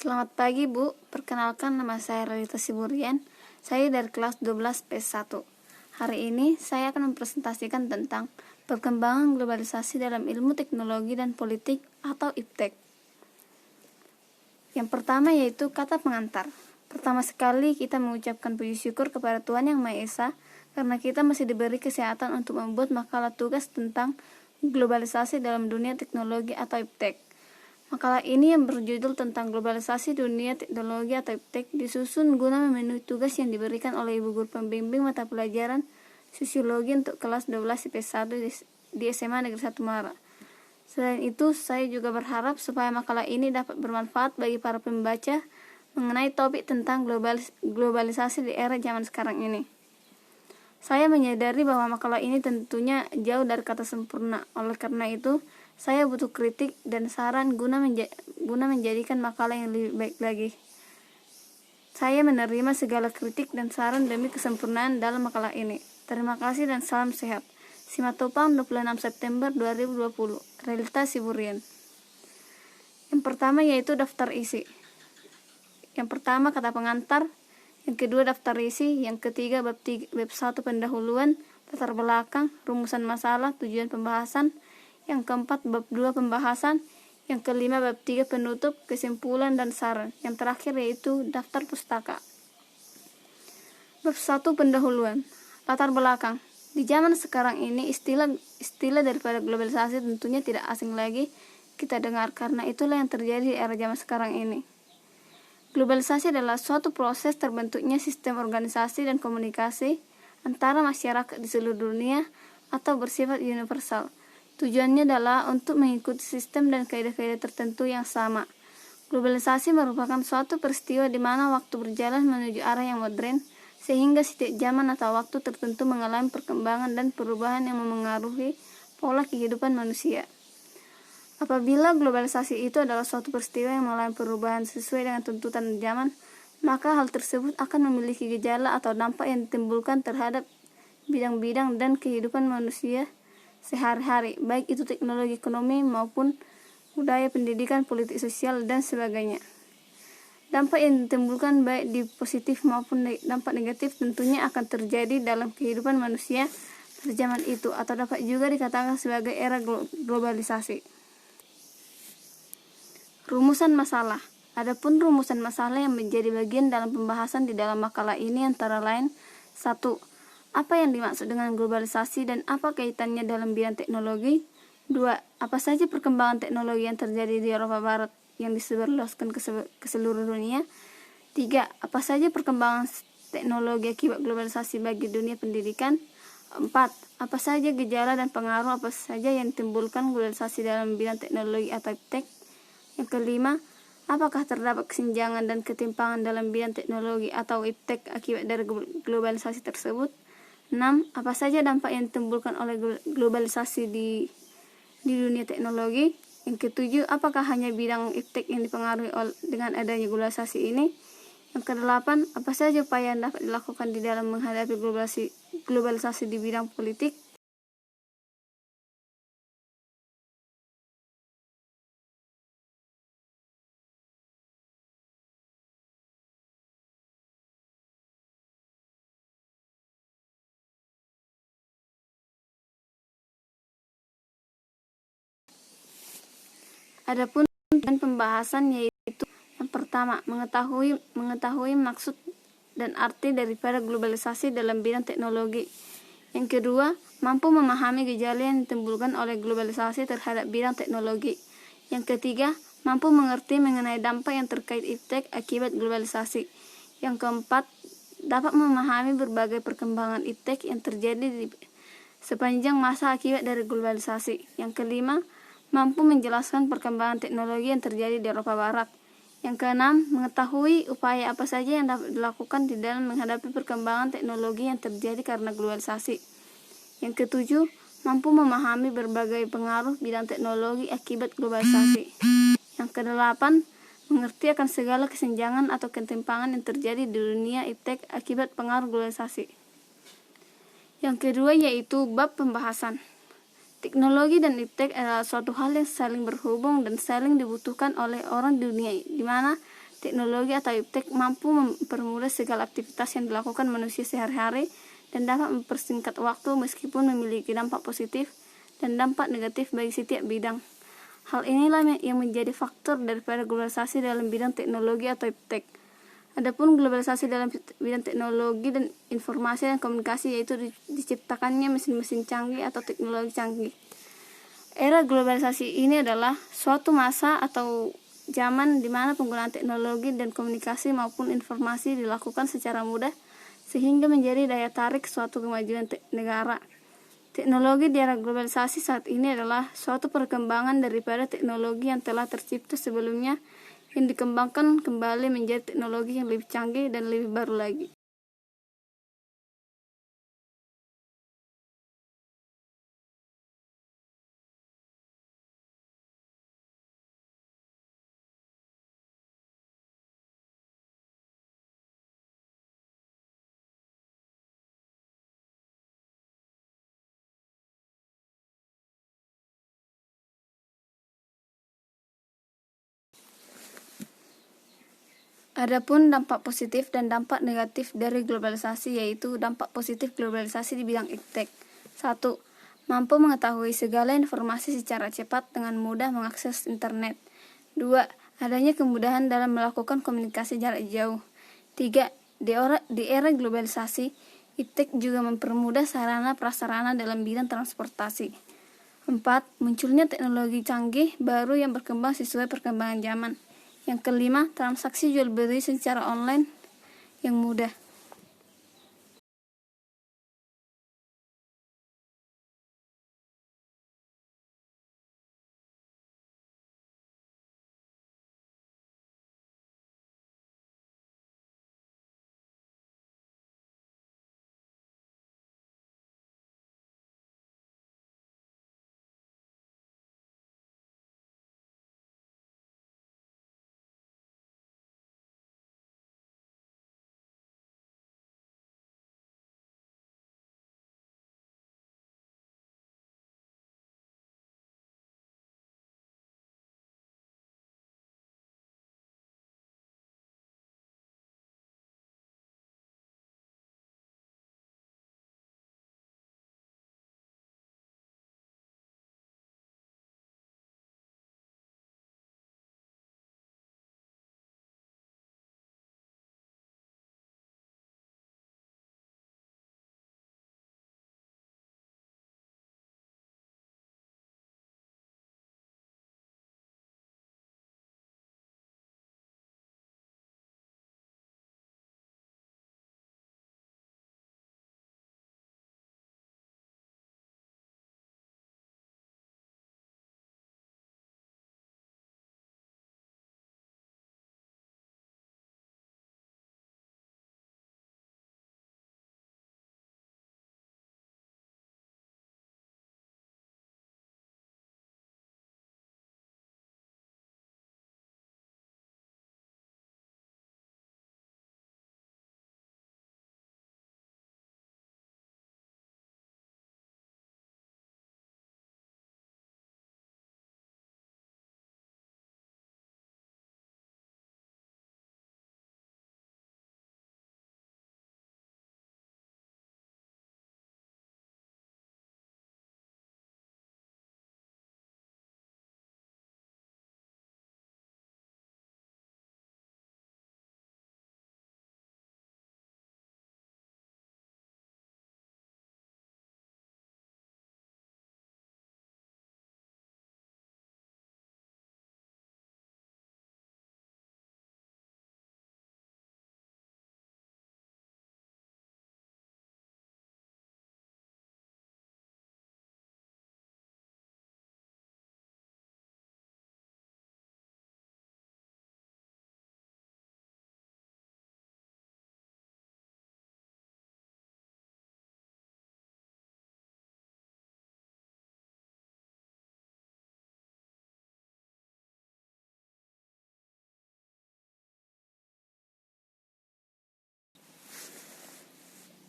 Selamat pagi Bu, perkenalkan nama saya Relita Siburian. Saya dari kelas 12 PS1. Hari ini saya akan mempresentasikan tentang perkembangan globalisasi dalam ilmu teknologi dan politik atau IPTEK. Yang pertama yaitu kata pengantar. Pertama sekali kita mengucapkan puji syukur kepada Tuhan Yang Maha Esa karena kita masih diberi kesehatan untuk membuat makalah tugas tentang globalisasi dalam dunia teknologi atau IPTEK. Makalah ini yang berjudul tentang globalisasi dunia teknologi atau IPTEK disusun guna memenuhi tugas yang diberikan oleh Ibu Guru Pembimbing mata pelajaran Sosiologi untuk kelas 12 IPS 1 di SMA Negeri 1 Muara. Selain itu, saya juga berharap supaya makalah ini dapat bermanfaat bagi para pembaca mengenai topik tentang globalisasi di era zaman sekarang ini. Saya menyadari bahwa makalah ini tentunya jauh dari kata sempurna. Oleh karena itu, saya butuh kritik dan saran guna menjadikan makalah yang lebih baik lagi. Saya menerima segala kritik dan saran demi kesempurnaan dalam makalah ini. Terima kasih dan salam sehat. Simatupang 26 September 2020. Relita Siburian. Yang pertama yaitu daftar isi. Yang pertama kata pengantar, yang kedua daftar isi, yang ketiga bab 1 pendahuluan, latar belakang, rumusan masalah, tujuan pembahasan, yang keempat bab 2 pembahasan, yang kelima bab 3 penutup, kesimpulan dan saran, yang terakhir yaitu daftar pustaka. Bab 1 pendahuluan, latar belakang. Di zaman sekarang ini istilah daripada globalisasi tentunya tidak asing lagi kita dengar karena itulah yang terjadi di era zaman sekarang ini. Globalisasi adalah suatu proses terbentuknya sistem organisasi dan komunikasi antara masyarakat di seluruh dunia atau bersifat universal. Tujuannya adalah untuk mengikuti sistem dan kaidah-kaidah tertentu yang sama. Globalisasi merupakan suatu peristiwa di mana waktu berjalan menuju arah yang modern, sehingga setiap zaman atau waktu tertentu mengalami perkembangan dan perubahan yang memengaruhi pola kehidupan manusia. Apabila globalisasi itu adalah suatu peristiwa yang mengalami perubahan sesuai dengan tuntutan zaman, maka hal tersebut akan memiliki gejala atau dampak yang ditimbulkan terhadap bidang-bidang dan kehidupan manusia sehari-hari, baik itu teknologi, ekonomi, maupun budaya, pendidikan, politik, sosial, dan sebagainya. Dampak yang ditimbulkan baik di positif maupun dampak negatif tentunya akan terjadi dalam kehidupan manusia pada zaman itu, atau dapat juga dikatakan sebagai era globalisasi. Rumusan masalah. Adapun rumusan masalah yang menjadi bagian dalam pembahasan di dalam makalah ini antara lain 1. Apa yang dimaksud dengan globalisasi dan apa kaitannya dalam bidang teknologi? 2. Apa saja perkembangan teknologi yang terjadi di Eropa Barat yang disebarluaskan ke seluruh dunia? 3. Apa saja perkembangan teknologi akibat globalisasi bagi dunia pendidikan? 4. Apa saja gejala dan pengaruh apa saja yang ditimbulkan globalisasi dalam bidang teknologi atau IPTEK? Yang kelima, apakah terdapat kesenjangan dan ketimpangan dalam bidang teknologi atau IPTEK akibat dari globalisasi tersebut? 6. Apa saja dampak yang ditimbulkan oleh globalisasi di dunia teknologi? Yang ketujuh, apakah hanya bidang IPTEK yang dipengaruhi dengan adanya globalisasi ini? Yang kedelapan, apa saja upaya yang dapat dilakukan di dalam menghadapi globalisasi di bidang politik? Adapun pembahasan yaitu yang pertama, mengetahui maksud dan arti daripada globalisasi dalam bidang teknologi. Yang kedua, mampu memahami gejala yang ditimbulkan oleh globalisasi terhadap bidang teknologi. Yang ketiga, mampu mengerti mengenai dampak yang terkait IPTEK akibat globalisasi. Yang keempat, dapat memahami berbagai perkembangan IPTEK yang terjadi di sepanjang masa akibat dari globalisasi. Yang kelima, mampu menjelaskan perkembangan teknologi yang terjadi di Eropa Barat. Yang keenam, mengetahui upaya apa saja yang dapat dilakukan di dalam menghadapi perkembangan teknologi yang terjadi karena globalisasi. Yang ketujuh, mampu memahami berbagai pengaruh bidang teknologi akibat globalisasi. Yang kedelapan, mengerti akan segala kesenjangan atau ketimpangan yang terjadi di dunia IPTEK akibat pengaruh globalisasi. Yang kedua yaitu bab pembahasan. Teknologi dan IPTEK adalah suatu hal yang saling berhubung dan saling dibutuhkan oleh orang di dunia, di mana teknologi atau iptek mampu mempermudah segala aktivitas yang dilakukan manusia sehari-hari dan dapat mempersingkat waktu meskipun memiliki dampak positif dan dampak negatif bagi setiap bidang. Hal inilah yang menjadi faktor daripada globalisasi dalam bidang teknologi atau iptek. Adapun globalisasi dalam bidang teknologi dan informasi dan komunikasi yaitu diciptakannya mesin-mesin canggih atau teknologi canggih. Era globalisasi ini adalah suatu masa atau zaman di mana penggunaan teknologi dan komunikasi maupun informasi dilakukan secara mudah sehingga menjadi daya tarik suatu kemajuan negara. Teknologi di era globalisasi saat ini adalah suatu perkembangan daripada teknologi yang telah tercipta sebelumnya yang dikembangkan kembali menjadi teknologi yang lebih canggih dan lebih baru lagi. Adapun dampak positif dan dampak negatif dari globalisasi yaitu dampak positif globalisasi di bidang iptek. 1. Mampu mengetahui segala informasi secara cepat dengan mudah mengakses internet. 2. Adanya kemudahan dalam melakukan komunikasi jarak jauh. 3. Di era globalisasi, iptek juga mempermudah sarana prasarana dalam bidang transportasi. 4. Munculnya teknologi canggih baru yang berkembang sesuai perkembangan zaman. Yang kelima, transaksi jual beli secara online yang mudah.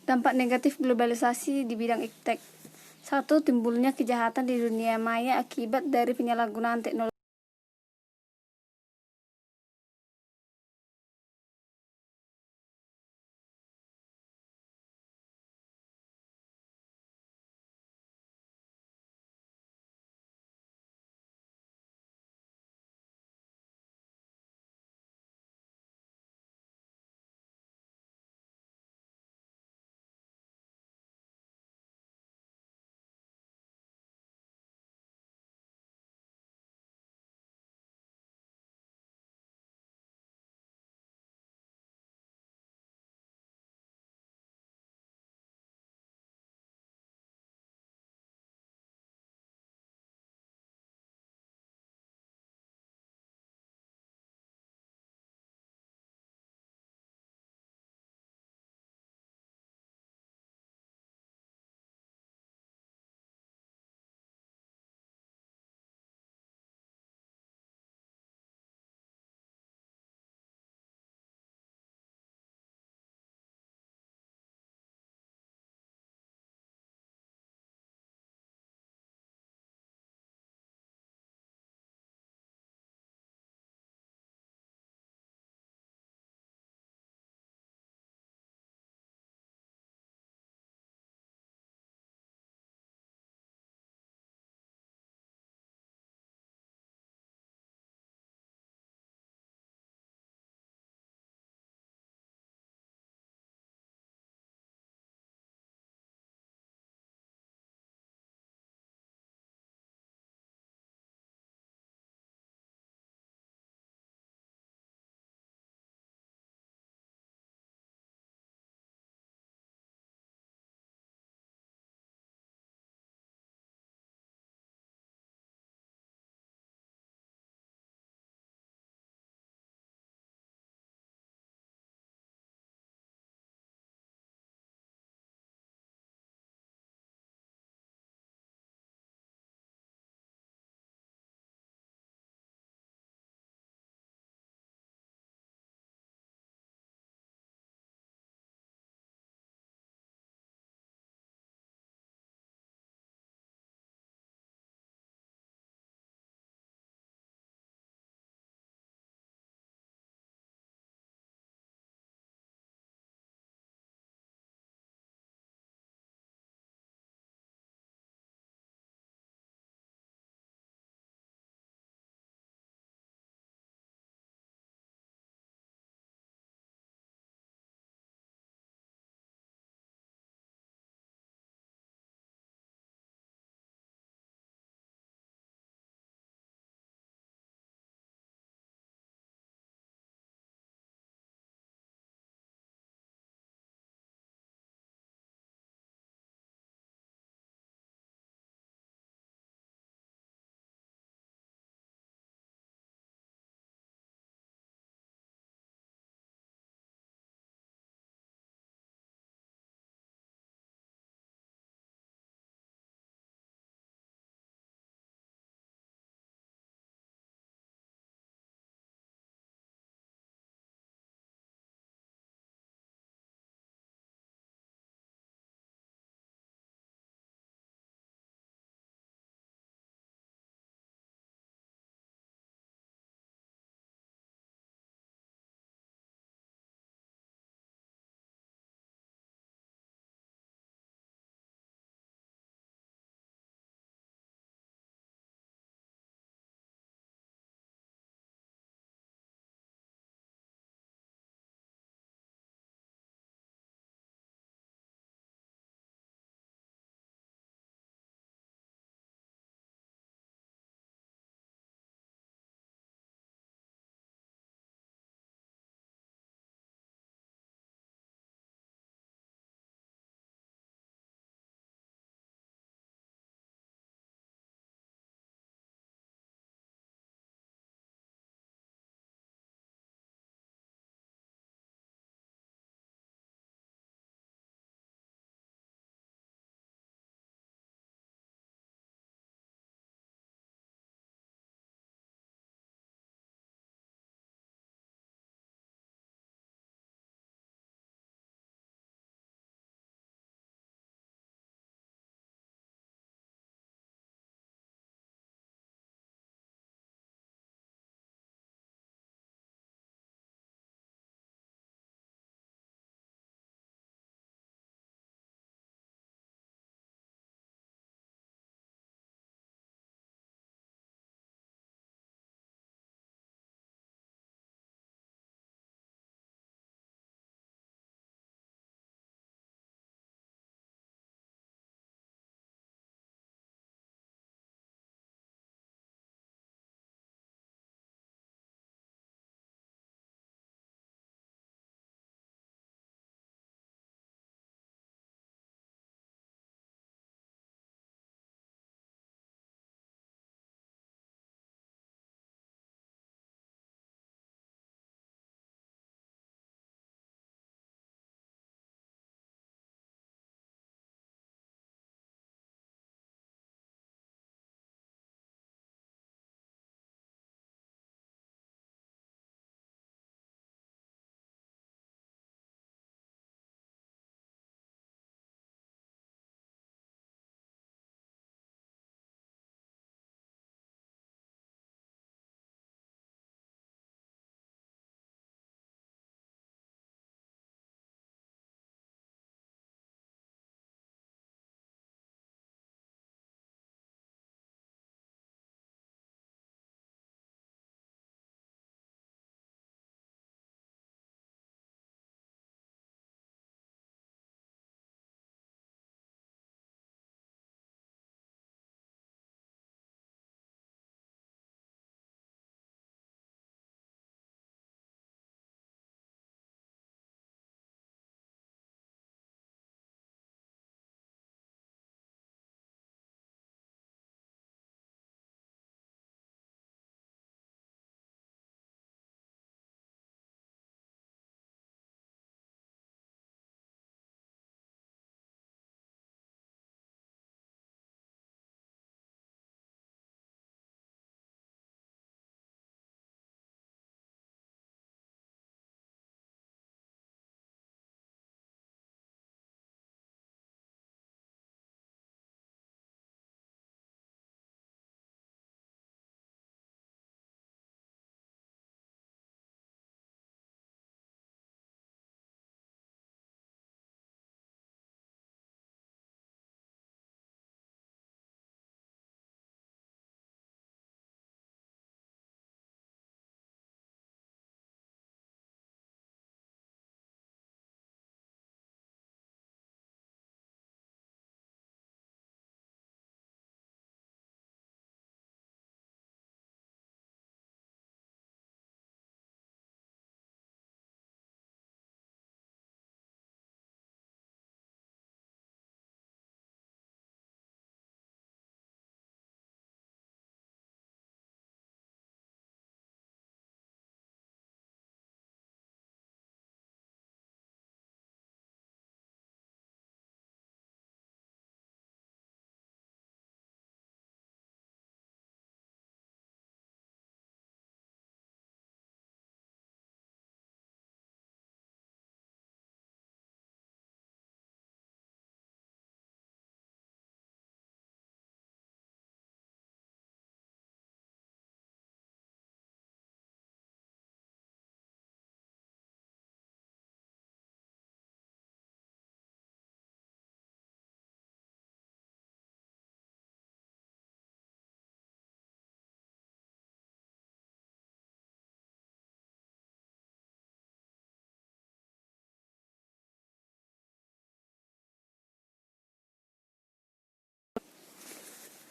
Dampak negatif globalisasi di bidang iptek. 1. Timbulnya kejahatan di dunia maya akibat dari penyalahgunaan teknologi.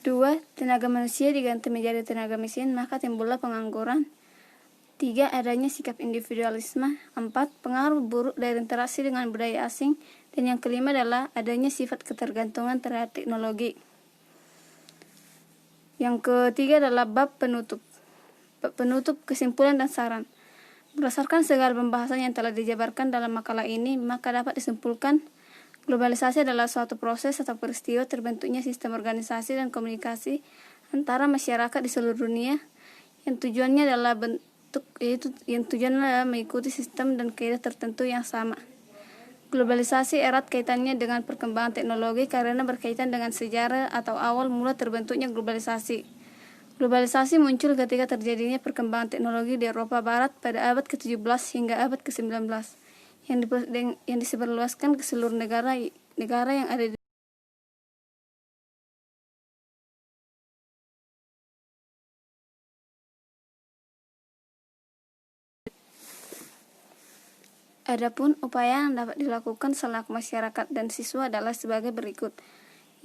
2. Tenaga manusia diganti menjadi tenaga mesin, maka timbullah pengangguran. 3. Adanya sikap individualisme. 4. Pengaruh buruk dari interaksi dengan budaya asing. Dan yang kelima adalah adanya sifat ketergantungan terhadap teknologi. Yang ketiga adalah bab penutup. Bab penutup, kesimpulan dan saran. Berdasarkan segala pembahasan yang telah dijabarkan dalam makalah ini, maka dapat disimpulkan globalisasi adalah suatu proses atau peristiwa terbentuknya sistem organisasi dan komunikasi antara masyarakat di seluruh dunia yang tujuannya adalah mengikuti sistem dan kaidah tertentu yang sama. Globalisasi erat kaitannya dengan perkembangan teknologi karena berkaitan dengan sejarah atau awal mula terbentuknya globalisasi. Globalisasi muncul ketika terjadinya perkembangan teknologi di Eropa Barat pada abad ke-17 hingga abad ke-19 yang disebarluaskan ke seluruh negara yang ada di Adapun upaya yang dapat dilakukan selaku masyarakat dan siswa adalah sebagai berikut,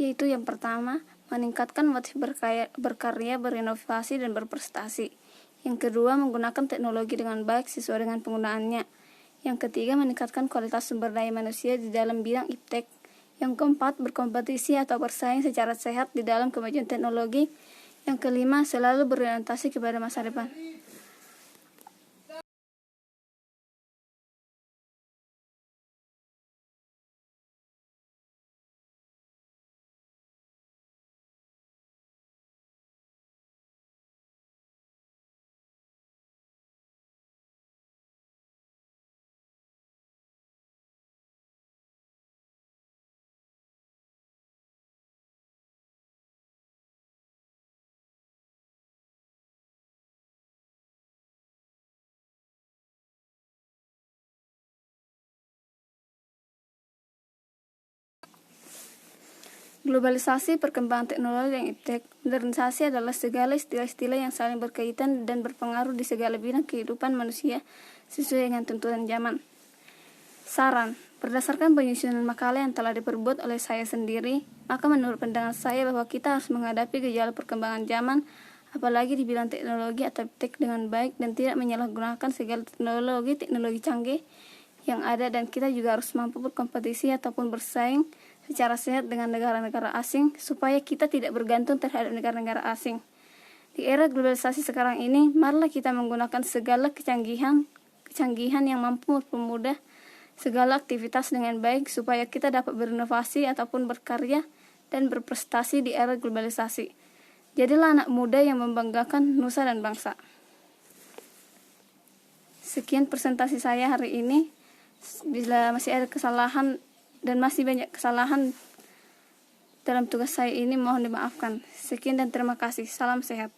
yaitu yang pertama, meningkatkan motif berkarya, berinovasi, dan berprestasi. Yang kedua, menggunakan teknologi dengan baik sesuai dengan penggunaannya. Yang ketiga, meningkatkan kualitas sumber daya manusia di dalam bidang iptek. Yang keempat, berkompetisi atau bersaing secara sehat di dalam kemajuan teknologi. Yang kelima, selalu berorientasi kepada masa depan. Globalisasi, perkembangan teknologi dan iptek. Modernisasi adalah segala istilah-istilah yang saling berkaitan dan berpengaruh di segala bidang kehidupan manusia sesuai dengan tuntutan zaman. Saran, berdasarkan penyusunan makalah yang telah diperbuat oleh saya sendiri, maka menurut pandangan saya bahwa kita harus menghadapi gejala perkembangan zaman, apalagi di bidang teknologi atau iptek dengan baik dan tidak menyalahgunakan segala teknologi canggih yang ada, dan kita juga harus mampu berkompetisi ataupun bersaing secara sehat dengan negara-negara asing supaya kita tidak bergantung terhadap negara-negara asing. Di era globalisasi sekarang ini, marilah kita menggunakan segala kecanggihan yang mampu mempermudah segala aktivitas dengan baik supaya kita dapat berinovasi ataupun berkarya dan berprestasi di era globalisasi. Jadilah anak muda yang membanggakan nusa dan bangsa. Sekian presentasi saya hari ini. Bila masih ada kesalahan dan masih banyak kesalahan dalam tugas saya ini, mohon dimaafkan. Sekian dan terima kasih. Salam sehat.